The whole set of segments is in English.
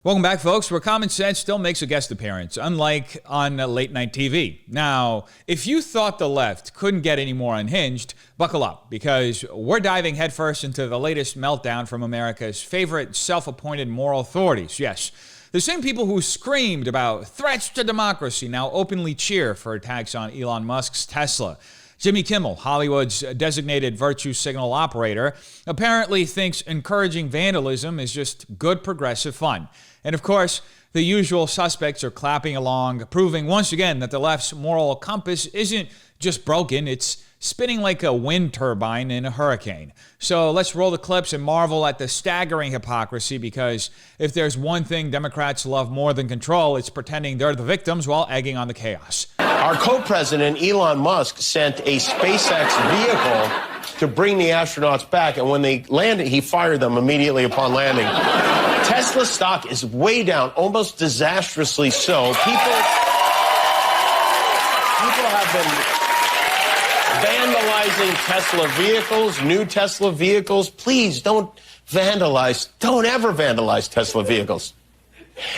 Welcome back, folks, where common sense still makes a guest appearance, unlike on late night TV. Now, if you thought the left couldn't get any more unhinged, buckle up, because we're diving headfirst into the latest meltdown from America's favorite self-appointed moral authorities. Yes, the same people who screamed about threats to democracy now openly cheer for attacks on Elon Musk's Tesla. Jimmy Kimmel, Hollywood's designated virtue signal operator, apparently thinks encouraging vandalism is just good progressive fun. And of course, the usual suspects are clapping along, proving once again that the left's moral compass isn't just broken, it's spinning like a wind turbine in a hurricane. So let's roll the clips and marvel at the staggering hypocrisy, because if there's one thing Democrats love more than control, it's pretending they're the victims while egging on the chaos. Our co-president, Elon Musk, sent a SpaceX vehicle to bring the astronauts back, and when they landed, he fired them immediately upon landing. Tesla stock is way down, almost disastrously so. People have been vandalizing Tesla vehicles, new Tesla vehicles. Please don't vandalize, don't ever vandalize Tesla vehicles.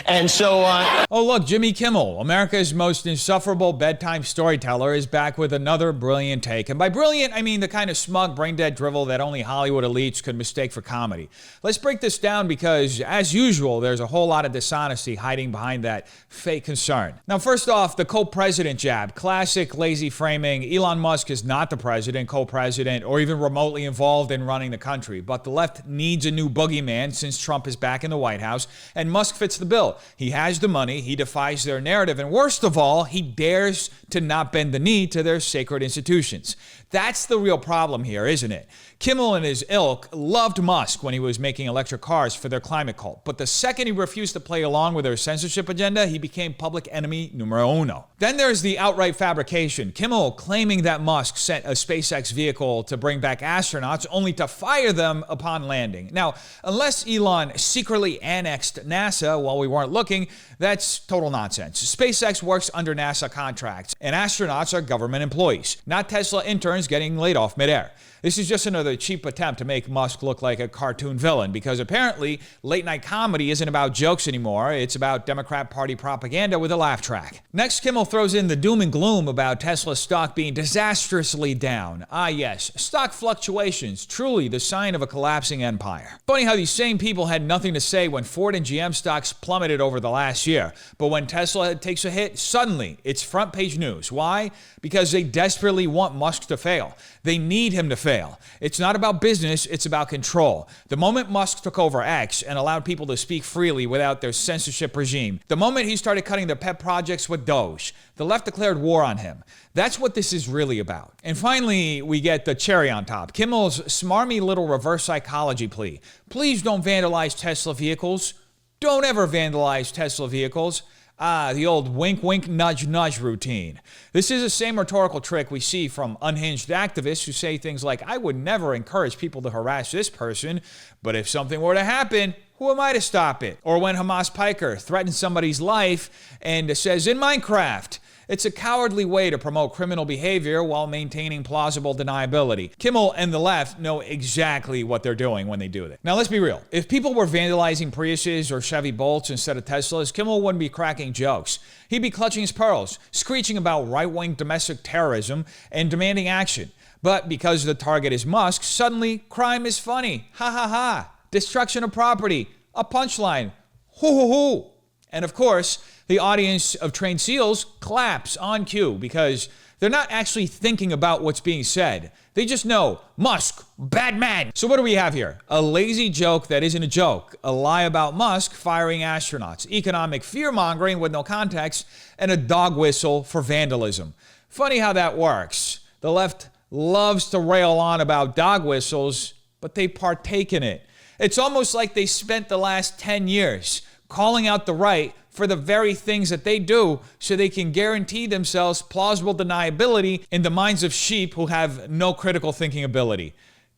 And so, oh, look, Jimmy Kimmel, America's most insufferable bedtime storyteller, is back with another brilliant take. And by brilliant, I mean the kind of smug, brain-dead drivel that only Hollywood elites could mistake for comedy. Let's break this down because, as usual, there's a whole lot of dishonesty hiding behind that fake concern. Now, first off, the co-president jab. Classic lazy framing. Elon Musk is not the president, co-president, or even remotely involved in running the country. But the left needs a new boogeyman since Trump is back in the White House, and Musk fits the bill. He has the money, he defies their narrative, and worst of all, he dares to not bend the knee to their sacred institutions. That's the real problem here, isn't it? Kimmel and his ilk loved Musk when he was making electric cars for their climate cult, but the second he refused to play along with their censorship agenda, he became public enemy numero uno. Then there's the outright fabrication. Kimmel claiming that Musk sent a SpaceX vehicle to bring back astronauts only to fire them upon landing. Now, unless Elon secretly annexed NASA while we weren't looking, that's total nonsense. SpaceX works under NASA contracts, and astronauts are government employees, not Tesla interns getting laid off midair. This is just another cheap attempt to make Musk look like a cartoon villain, because apparently late night comedy isn't about jokes anymore, it's about Democrat Party propaganda with a laugh track. Next, Kimmel throws in the doom and gloom about Tesla stock being disastrously down. Ah yes, stock fluctuations, truly the sign of a collapsing empire. Funny how these same people had nothing to say when Ford and GM stocks plummeted over the last year, but when Tesla takes a hit, suddenly it's front page news. Why? Because they desperately want Musk to fail. They need him to fail. It's not about business, it's about control. The moment Musk took over X and allowed people to speak freely without their censorship regime, the moment he started cutting their pet projects with Doge, the left declared war on him. That's what this is really about. And finally, we get the cherry on top. Kimmel's smarmy little reverse psychology plea. Please don't vandalize Tesla vehicles. Don't ever vandalize Tesla vehicles. Ah, the old wink, wink, nudge, nudge routine. This is the same rhetorical trick we see from unhinged activists who say things like, I would never encourage people to harass this person, but if something were to happen, who am I to stop it? Or when Hamas Piker threatens somebody's life and says, in Minecraft, it's a cowardly way to promote criminal behavior while maintaining plausible deniability. Kimmel and the left know exactly what they're doing when they do that. Now, let's be real. If people were vandalizing Priuses or Chevy Bolts instead of Teslas, Kimmel wouldn't be cracking jokes. He'd be clutching his pearls, screeching about right-wing domestic terrorism and demanding action. But because the target is Musk, suddenly crime is funny. Ha ha ha. Destruction of property. A punchline. Hoo hoo hoo. And of course, the audience of trained SEALs claps on cue because they're not actually thinking about what's being said. They just know, Musk, bad man. So what do we have here? A lazy joke that isn't a joke, a lie about Musk firing astronauts, economic fear-mongering with no context, and a dog whistle for vandalism. Funny how that works. The left loves to rail on about dog whistles, but they partake in it. It's almost like they spent the last 10 years calling out the right for the very things that they do so they can guarantee themselves plausible deniability in the minds of sheep who have no critical thinking ability.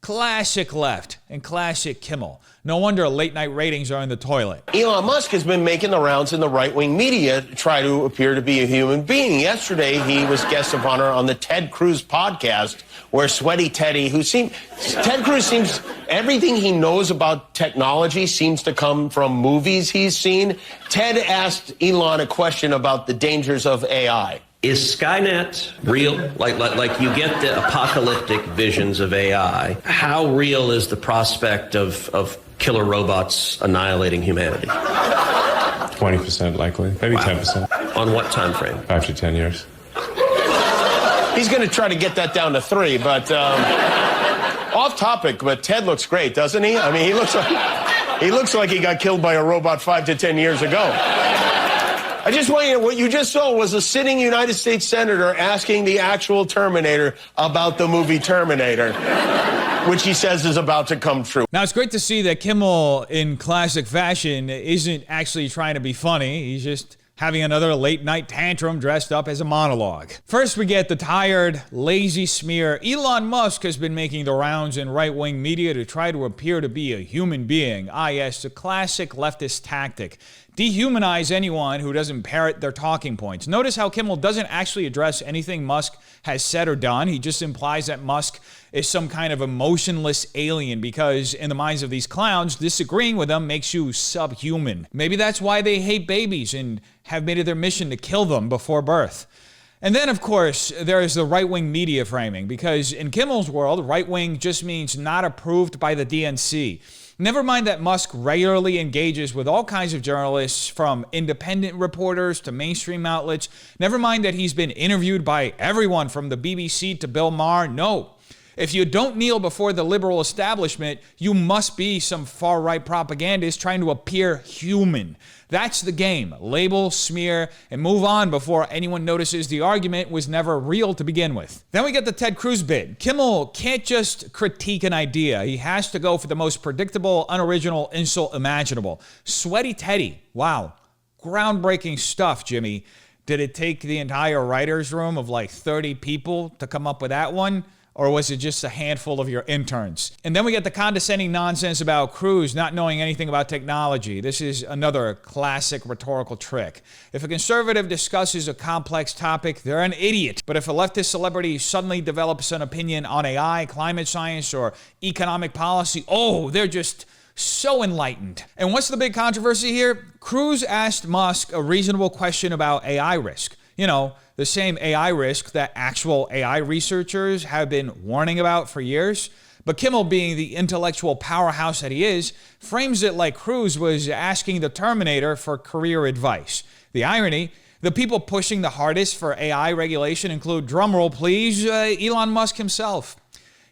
Classic left and classic Kimmel. No wonder late night ratings are in the toilet. Elon Musk has been making the rounds in the right-wing media to try to appear to be a human being. Yesterday, he was guest of honor on the Ted Cruz podcast, where Sweaty Teddy, Ted Cruz seems, everything he knows about technology seems to come from movies he's seen. Ted asked Elon a question about the dangers of AI. Is Skynet real? Like you get the apocalyptic visions of AI. How real is the prospect of killer robots annihilating humanity? 20% likely, maybe 10%. On what time frame? 5 to 10 years. He's going to try to get that down to 3, but off topic, but Ted looks great, doesn't he? I mean, he looks like he got killed by a robot 5 to 10 years ago. I just want you to know, what you just saw was a sitting United States senator asking the actual Terminator about the movie Terminator, which he says is about to come true. Now, it's great to see that Kimmel, in classic fashion, isn't actually trying to be funny. He's just having another late night tantrum dressed up as a monologue. First, we get the tired, lazy smear. Elon Musk has been making the rounds in right-wing media to try to appear to be a human being. Ah, yes, a classic leftist tactic. Dehumanize anyone who doesn't parrot their talking points. Notice how Kimmel doesn't actually address anything Musk has said or done. He just implies that Musk is some kind of emotionless alien because in the minds of these clowns, disagreeing with them makes you subhuman. Maybe that's why they hate babies and have made it their mission to kill them before birth. And then, of course, there is the right-wing media framing, because in Kimmel's world, right-wing just means not approved by the DNC. Never mind that Musk regularly engages with all kinds of journalists, from independent reporters to mainstream outlets. Never mind that he's been interviewed by everyone from the BBC to Bill Maher. No. If you don't kneel before the liberal establishment, you must be some far-right propagandist trying to appear human. That's the game. Label, smear, and move on before anyone notices the argument was never real to begin with. Then we get the Ted Cruz bit. Kimmel can't just critique an idea. He has to go for the most predictable, unoriginal insult imaginable. Sweaty Teddy. Wow. Groundbreaking stuff, Jimmy. Did it take the entire writer's room of like 30 people to come up with that one? Or was it just a handful of your interns? And then we get the condescending nonsense about Cruz not knowing anything about technology. This is another classic rhetorical trick. If a conservative discusses a complex topic, they're an idiot. But if a leftist celebrity suddenly develops an opinion on AI, climate science, or economic policy, oh, they're just so enlightened. And what's the big controversy here? Cruz asked Musk a reasonable question about AI risk. You know, the same AI risk that actual AI researchers have been warning about for years. But Kimmel, being the intellectual powerhouse that he is, frames it like Cruz was asking the Terminator for career advice. The irony, the people pushing the hardest for AI regulation include, drumroll please, Elon Musk himself.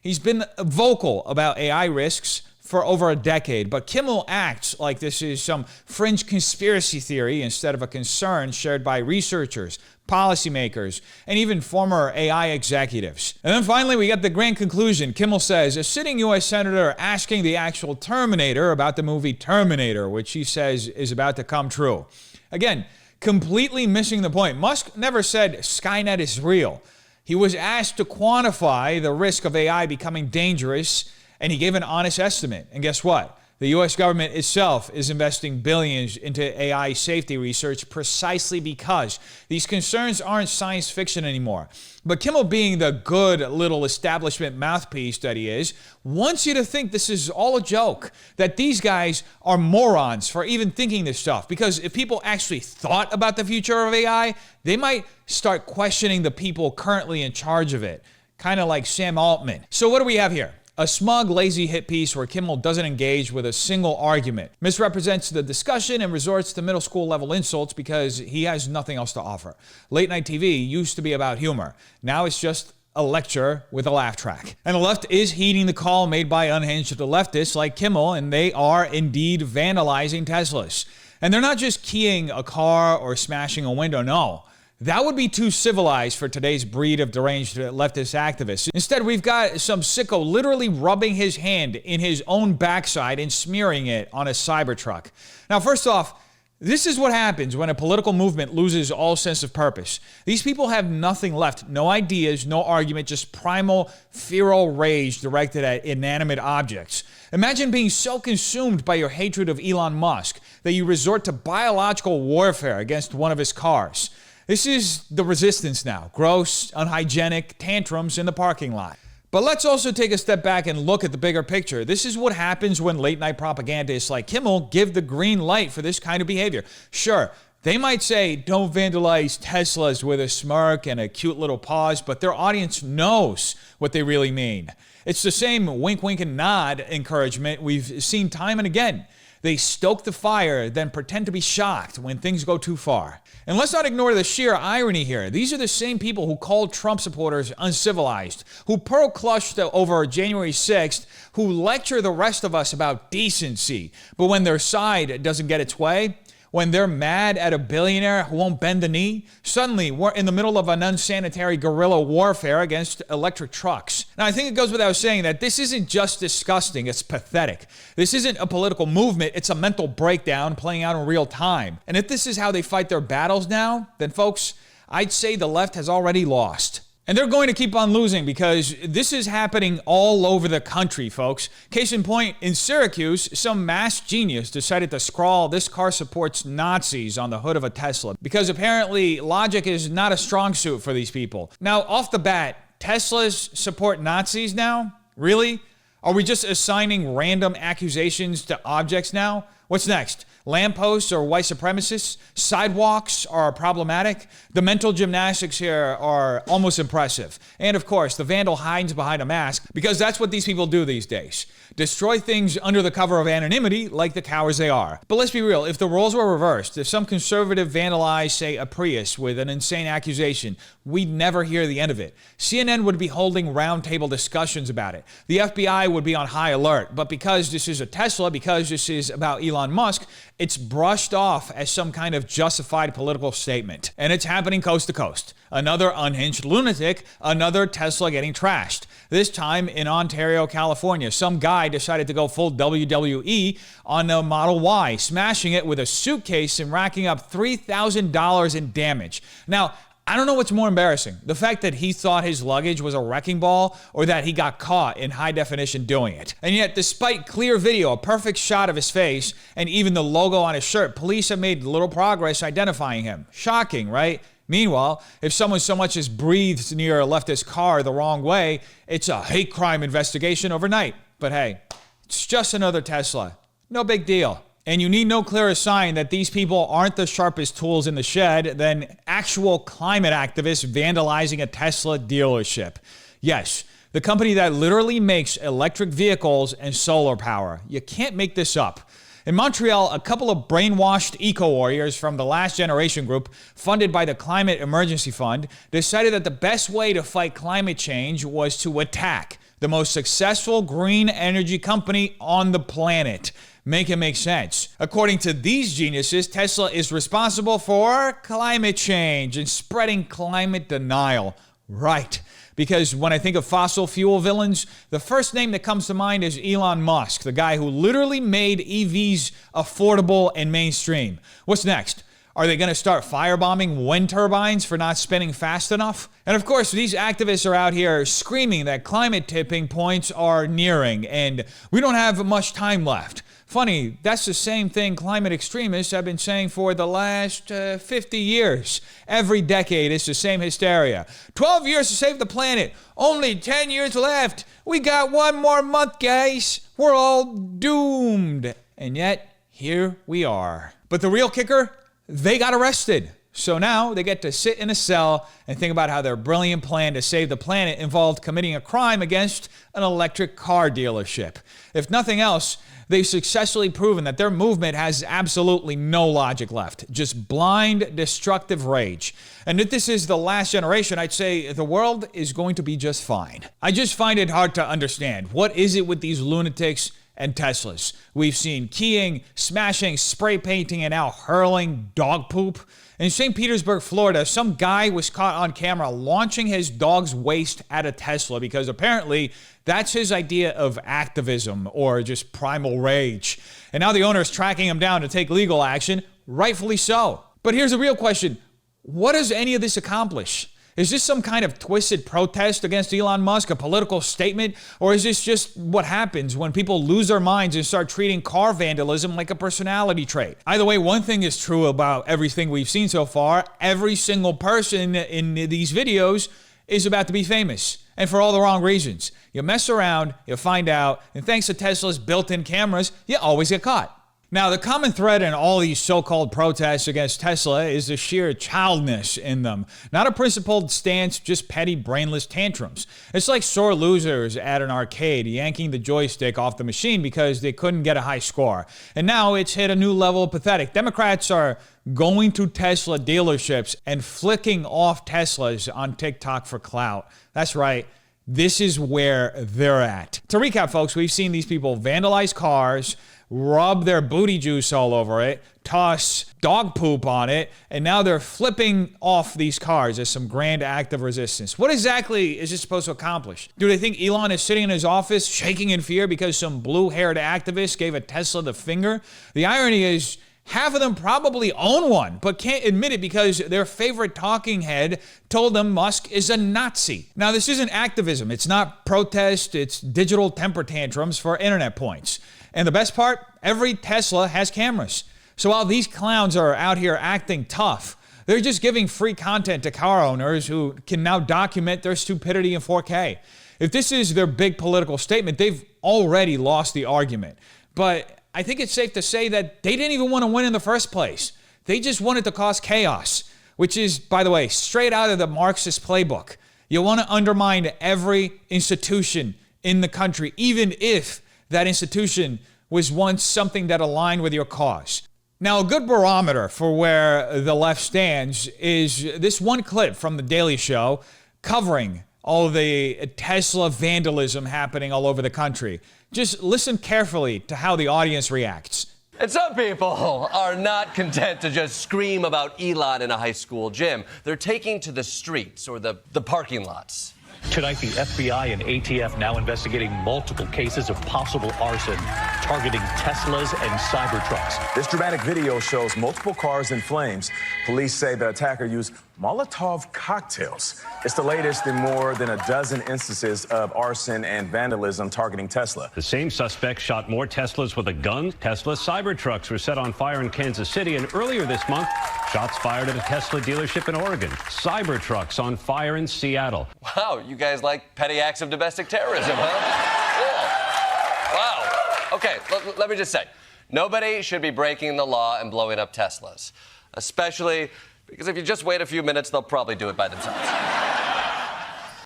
He's been vocal about AI risks for over a decade, but Kimmel acts like this is some fringe conspiracy theory instead of a concern shared by researchers, policymakers, and even former AI executives. And then finally, we get the grand conclusion. Kimmel says, a sitting U.S. senator asking the actual Terminator about the movie Terminator, which he says is about to come true. Again, completely missing the point. Musk never said Skynet is real. He was asked to quantify the risk of AI becoming dangerous, and he gave an honest estimate. And guess what? The U.S. government itself is investing billions into AI safety research precisely because these concerns aren't science fiction anymore. But Kimmel, being the good little establishment mouthpiece that he is, wants you to think this is all a joke, that these guys are morons for even thinking this stuff. Because if people actually thought about the future of AI, they might start questioning the people currently in charge of it, kind of like Sam Altman. So what do we have here? A smug, lazy hit piece where Kimmel doesn't engage with a single argument, misrepresents the discussion, and resorts to middle school level insults because he has nothing else to offer. Late night TV used to be about humor. Now it's just a lecture with a laugh track. And the left is heeding the call made by unhinged leftists like Kimmel, and they are indeed vandalizing Teslas. And they're not just keying a car or smashing a window, no. That would be too civilized for today's breed of deranged leftist activists. Instead, we've got some sicko literally rubbing his hand in his own backside and smearing it on a Cybertruck. Now, first off, This is what happens when a political movement loses all sense of purpose. These people have nothing left, no ideas, no argument, just primal, feral rage directed at inanimate objects. Imagine being so consumed by your hatred of Elon Musk that you resort to biological warfare against one of his cars. This is the resistance now. Gross, unhygienic tantrums in the parking lot. But let's also take a step back and look at the bigger picture. This is what happens when late-night propagandists like Kimmel give the green light for this kind of behavior. Sure, they might say, don't vandalize Teslas with a smirk and a cute little pause, but their audience knows what they really mean. It's the same wink, wink, and nod encouragement we've seen time and again. They stoke the fire, then pretend to be shocked when things go too far. And let's not ignore the sheer irony here. These are the same people who called Trump supporters uncivilized, who pearl-clutched over January 6th, who lecture the rest of us about decency. But when their side doesn't get its way, when they're mad at a billionaire who won't bend the knee, suddenly we're in the middle of an unsanitary guerrilla warfare against electric trucks. Now, I think it goes without saying that this isn't just disgusting, it's pathetic. This isn't a political movement, it's a mental breakdown playing out in real time. And if this is how they fight their battles now, then folks, I'd say the left has already lost. And they're going to keep on losing because this is happening all over the country, folks. Case in point, in Syracuse, some mass genius decided to scrawl "This car supports Nazis" on the hood of a Tesla because apparently logic is not a strong suit for these people. Now, off the bat, Teslas support Nazis now? Really? Are we just assigning random accusations to objects now? What's next? Lampposts are white supremacists? Sidewalks are problematic? The mental gymnastics here are almost impressive. And of course, the vandal hides behind a mask because that's what these people do these days. Destroy things under the cover of anonymity like the cowards they are. But let's be real, if the roles were reversed, if some conservative vandalized, say, a Prius with an insane accusation, we'd never hear the end of it. CNN would be holding roundtable discussions about it. The FBI would be on high alert. But because this is a Tesla, because this is about Elon Musk, it's brushed off as some kind of justified political statement. And it's happening coast to coast. Another unhinged lunatic, another Tesla getting trashed. This time in Ontario, California, some guy decided to go full WWE on a Model Y, smashing it with a suitcase and racking up $3,000 in damage. Now, I don't know what's more embarrassing, the fact that he thought his luggage was a wrecking ball or that he got caught in high definition doing it. And yet, despite clear video, a perfect shot of his face, and even the logo on his shirt, police have made little progress identifying him. Shocking, right? Meanwhile, if someone so much as breathes near a leftist car the wrong way, it's a hate crime investigation overnight. But hey, it's just another Tesla. No big deal. And you need no clearer sign that these people aren't the sharpest tools in the shed than actual climate activists vandalizing a Tesla dealership. Yes, the company that literally makes electric vehicles and solar power. You can't make this up. In Montreal, a couple of brainwashed eco-warriors from the Last Generation group, funded by the Climate Emergency Fund, decided that the best way to fight climate change was to attack the most successful green energy company on the planet. Make it make sense. According to these geniuses, Tesla is responsible for climate change and spreading climate denial. Right. Because when I think of fossil fuel villains, the first name that comes to mind is Elon Musk, the guy who literally made EVs affordable and mainstream. What's next? Are they going to start firebombing wind turbines for not spinning fast enough? And of course, these activists are out here screaming that climate tipping points are nearing and we don't have much time left. Funny, that's the same thing climate extremists have been saying for the last 50 years. Every decade, it's the same hysteria. 12 years to save the planet. Only 10 years left. We got one more month, guys. We're all doomed. And yet, here we are. But the real kicker? They got arrested. So now they get to sit in a cell and think about how their brilliant plan to save the planet involved committing a crime against an electric car dealership. If nothing else, they've successfully proven that their movement has absolutely no logic left. Just blind, destructive rage. And if this is the last generation, I'd say the world is going to be just fine. I just find it hard to understand. What is it with these lunatics and Teslas? We've seen keying, smashing, spray painting, and now hurling dog poop. In St. Petersburg, Florida, some guy was caught on camera launching his dog's waste at a Tesla because apparently that's his idea of activism or just primal rage. And now the owner is tracking him down to take legal action. rightfully so. But here's a real question. What does any of this accomplish? Is this some kind of twisted protest against Elon Musk, a political statement? Or is this just what happens when people lose their minds and start treating car vandalism like a personality trait? Either way, one thing is true about everything we've seen so far. Every single person in these videos is about to be famous, and for all the wrong reasons. You mess around, you find out, and thanks to Tesla's built-in cameras, you always get caught. Now, the common thread in all these so-called protests against Tesla is the sheer childness in them. Not a principled stance, just petty, brainless tantrums. It's like sore losers at an arcade yanking the joystick off the machine because they couldn't get a high score. And now it's hit a new level of pathetic. Democrats are going to Tesla dealerships and flicking off Teslas on TikTok for clout. That's right. This is where they're at. To recap, folks, we've seen these people vandalize cars, rub their booty juice all over it, toss dog poop on it, and now they're flipping off these cars as some grand act of resistance. What exactly is this supposed to accomplish? Do they think Elon is sitting in his office shaking in fear because some blue-haired activist gave a Tesla the finger? The irony is, half of them probably own one, but can't admit it because their favorite talking head told them Musk is a Nazi. Now, this isn't activism. It's not protest. It's digital temper tantrums for internet points. And the best part, every Tesla has cameras. So while these clowns are out here acting tough, they're just giving free content to car owners who can now document their stupidity in 4K. If this is their big political statement, they've already lost the argument. But I think it's safe to say that they didn't even want to win in the first place. They just wanted to cause chaos, which is, by the way, straight out of the Marxist playbook. You want to undermine every institution in the country, even if that institution was once something that aligned with your cause. Now, a good barometer for where the left stands is this one clip from The Daily Show covering all of the Tesla vandalism happening all over the country. Just listen carefully to how the audience reacts. And some people are not content to just scream about Elon in a high school gym. They're taking to the streets or the parking lots. Tonight, the FBI and ATF now investigating multiple cases of possible arson targeting Teslas and Cybertrucks. This dramatic video shows multiple cars in flames. Police say the attacker used Molotov cocktails. It's the latest in more than a dozen instances of arson and vandalism targeting Tesla. The same suspect shot more Teslas with a gun. Tesla Cybertrucks were set on fire in Kansas City, and earlier this month, shots fired at a Tesla dealership in Oregon. Cybertrucks on fire in Seattle. Wow, you guys like petty acts of domestic terrorism, huh? Cool. Wow. Okay, let me just say, nobody should be breaking the law and blowing up Teslas, especially because if you just wait a few minutes, they'll probably do it by themselves.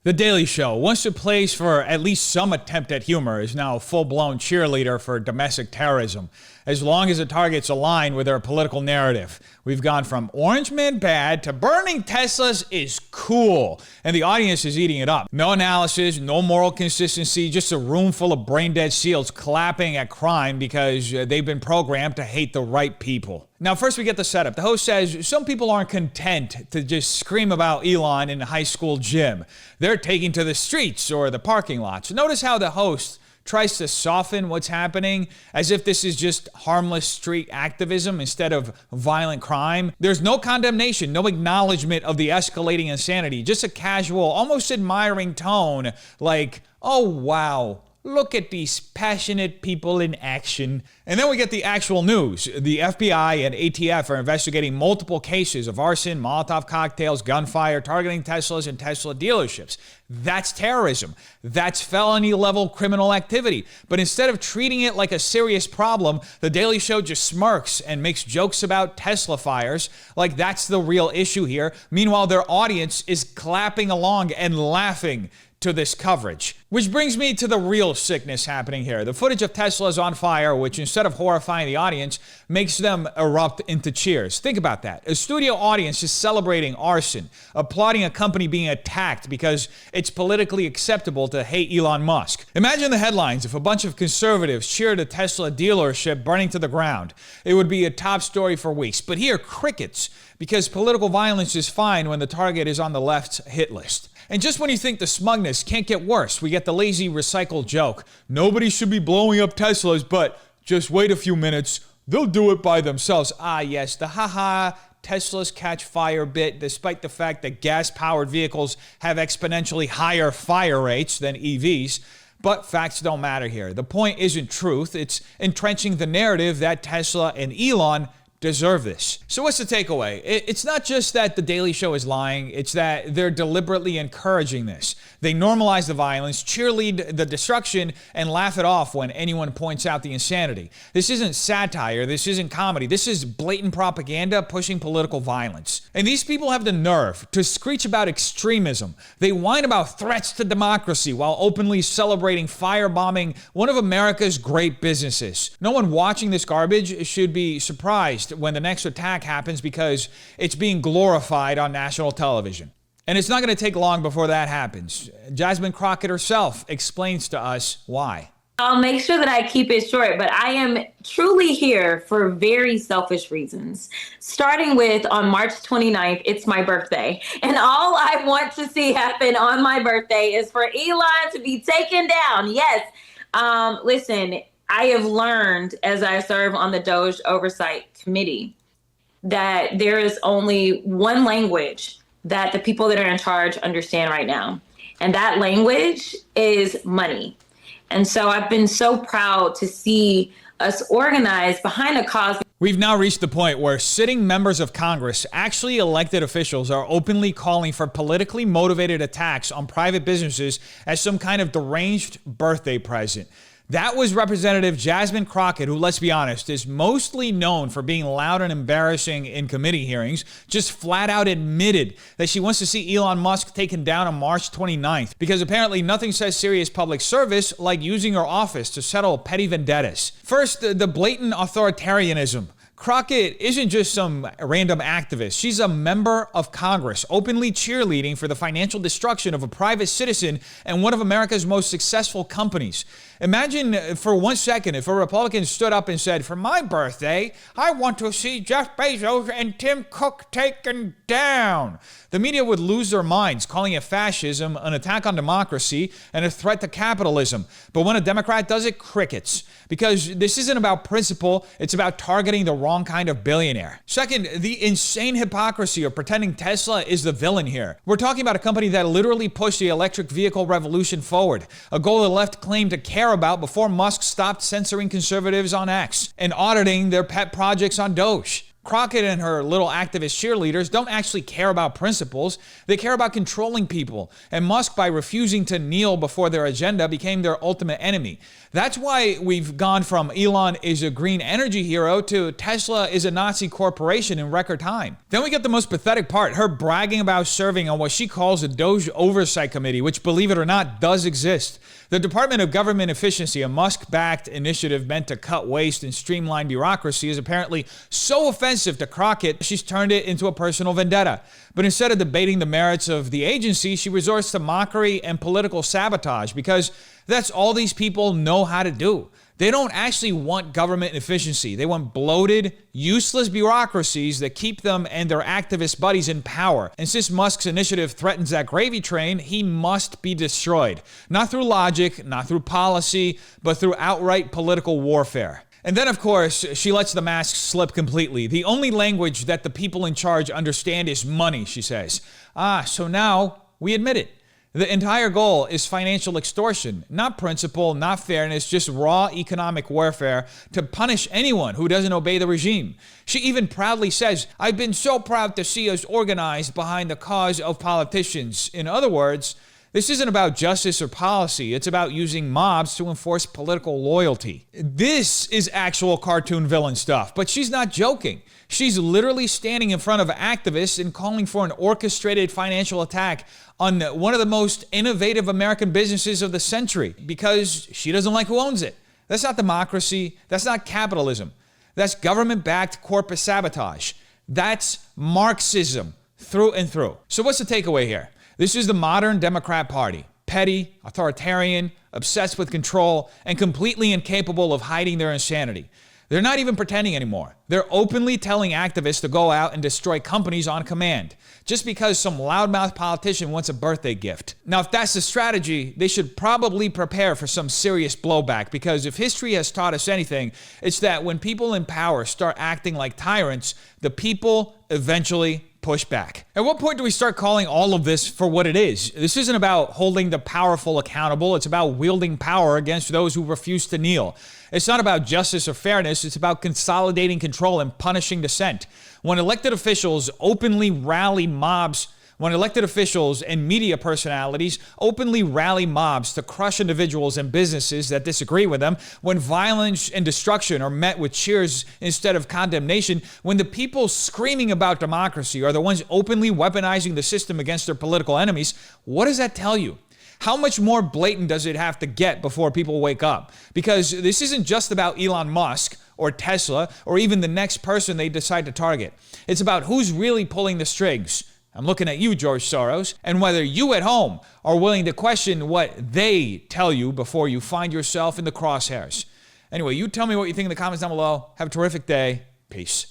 The Daily Show, once a place for at least some attempt at humor, is now a full-blown cheerleader for domestic terrorism, as long as the targets align with their political narrative. We've gone from Orange Man bad to burning Teslas is cool, and the audience is eating it up. No analysis, no moral consistency, just a room full of brain-dead seals clapping at crime because they've been programmed to hate the right people. Now, first we get the setup. The host says some people aren't content to just scream about Elon in a high school gym. They're taking to the streets or the parking lots. Notice how the host tries to soften what's happening as if this is just harmless street activism instead of violent crime. There's no condemnation, no acknowledgement of the escalating insanity, just a casual, almost admiring tone like, oh wow, look at these passionate people in action. And then we get the actual news. The FBI and ATF are investigating multiple cases of arson, Molotov cocktails, gunfire, targeting Teslas and Tesla dealerships. That's terrorism. That's felony-level criminal activity. But instead of treating it like a serious problem, The Daily Show just smirks and makes jokes about Tesla fires like that's the real issue here. Meanwhile, their audience is clapping along and laughing to this coverage. Which brings me to the real sickness happening here. The footage of Teslas on fire, which instead of horrifying the audience, makes them erupt into cheers. Think about that. A studio audience is celebrating arson, applauding a company being attacked because it's politically acceptable to hate Elon Musk. Imagine the headlines if a bunch of conservatives cheered a Tesla dealership burning to the ground. It would be a top story for weeks. But here, crickets, because political violence is fine when the target is on the left's hit list. And just when you think the smugness can't get worse, we get the lazy recycled joke. Nobody should be blowing up Teslas, but just wait a few minutes, They'll do it by themselves. Ah, yes, the haha Tesla's catch fire bit, despite the fact that gas-powered vehicles have exponentially higher fire rates than EVs. But facts don't matter here. The point isn't truth. It's entrenching the narrative that Tesla and Elon deserve this. So what's the takeaway? It's not just that The Daily Show is lying, it's that they're deliberately encouraging this. They normalize the violence, cheerlead the destruction, and laugh it off when anyone points out the insanity. This isn't satire, this isn't comedy, this is blatant propaganda pushing political violence. And these people have the nerve to screech about extremism. They whine about threats to democracy while openly celebrating firebombing one of America's great businesses. No one watching this garbage should be surprised when the next attack happens because it's being glorified on national television. And it's not going to take long before that happens. Jasmine Crockett herself explains to us why. I'll make sure that I keep it short, but I am truly here for very selfish reasons. Starting with on March 29th, it's my birthday. And all I want to see happen on my birthday is for Elon to be taken down. Yes. Listen, I have learned as I serve on the Doge Oversight Committee that there is only one language that the people that are in charge understand right now. And that language is money. And so I've been so proud to see us organize behind a cause. We've now reached the point where sitting members of Congress, actually elected officials, are openly calling for politically motivated attacks on private businesses as some kind of deranged birthday present. That was Representative Jasmine Crockett, who, let's be honest, is mostly known for being loud and embarrassing in committee hearings, just flat out admitted that she wants to see Elon Musk taken down on March 29th, because apparently nothing says serious public service like using her office to settle petty vendettas. First, the blatant authoritarianism. Crockett isn't just some random activist. She's a member of Congress, openly cheerleading for the financial destruction of a private citizen and one of America's most successful companies. Imagine for 1 second if a Republican stood up and said, for my birthday, I want to see Jeff Bezos and Tim Cook taken down. The media would lose their minds, calling it fascism, an attack on democracy, and a threat to capitalism. But when a Democrat does it, crickets. Because this isn't about principle, it's about targeting the wrong kind of billionaire. Second, the insane hypocrisy of pretending Tesla is the villain here. We're talking about a company that literally pushed the electric vehicle revolution forward, a goal the left claimed to care about before Musk stopped censoring conservatives on X and auditing their pet projects on Doge. Crockett and her little activist cheerleaders don't actually care about principles. They care about controlling people. And Musk, by refusing to kneel before their agenda, became their ultimate enemy. That's why we've gone from Elon is a green energy hero to Tesla is a Nazi corporation in record time. Then we get the most pathetic part, her bragging about serving on what she calls a Doge Oversight Committee, which, believe it or not, does exist. The Department of Government Efficiency, a Musk-backed initiative meant to cut waste and streamline bureaucracy, is apparently so offensive to Crockett, she's turned it into a personal vendetta. But instead of debating the merits of the agency, she resorts to mockery and political sabotage because that's all these people know how to do. They don't actually want government efficiency. They want bloated, useless bureaucracies that keep them and their activist buddies in power. And since Musk's initiative threatens that gravy train, he must be destroyed. Not through logic, not through policy, but through outright political warfare. And then, of course, she lets the mask slip completely. The only language that the people in charge understand is money, she says. So now we admit it. The entire goal is financial extortion, not principle, not fairness, just raw economic warfare to punish anyone who doesn't obey the regime. She even proudly says, I've been so proud to see us organized behind the cause of politicians. In other words, this isn't about justice or policy. It's about using mobs to enforce political loyalty. This is actual cartoon villain stuff, but she's not joking. She's literally standing in front of activists and calling for an orchestrated financial attack on one of the most innovative American businesses of the century because she doesn't like who owns it. That's not democracy. That's not capitalism. That's government-backed corporate sabotage. That's Marxism through and through. So what's the takeaway here? This is the modern Democrat Party. Petty, authoritarian, obsessed with control, and completely incapable of hiding their insanity. They're not even pretending anymore. They're openly telling activists to go out and destroy companies on command, just because some loudmouth politician wants a birthday gift. Now, if that's the strategy, they should probably prepare for some serious blowback, because if history has taught us anything, it's that when people in power start acting like tyrants, the people eventually push back. At what point do we start calling all of this for what it is? This isn't about holding the powerful accountable. It's about wielding power against those who refuse to kneel. It's not about justice or fairness. It's about consolidating control and punishing dissent. When elected officials openly rally mobs When elected officials and media personalities openly rally mobs to crush individuals and businesses that disagree with them, when violence and destruction are met with cheers instead of condemnation, when the people screaming about democracy are the ones openly weaponizing the system against their political enemies, what does that tell you? How much more blatant does it have to get before people wake up? Because this isn't just about Elon Musk or Tesla or even the next person they decide to target. It's about who's really pulling the strings. I'm looking at you, George Soros, and whether you at home are willing to question what they tell you before you find yourself in the crosshairs. Anyway, you tell me what you think in the comments down below. Have a terrific day. Peace.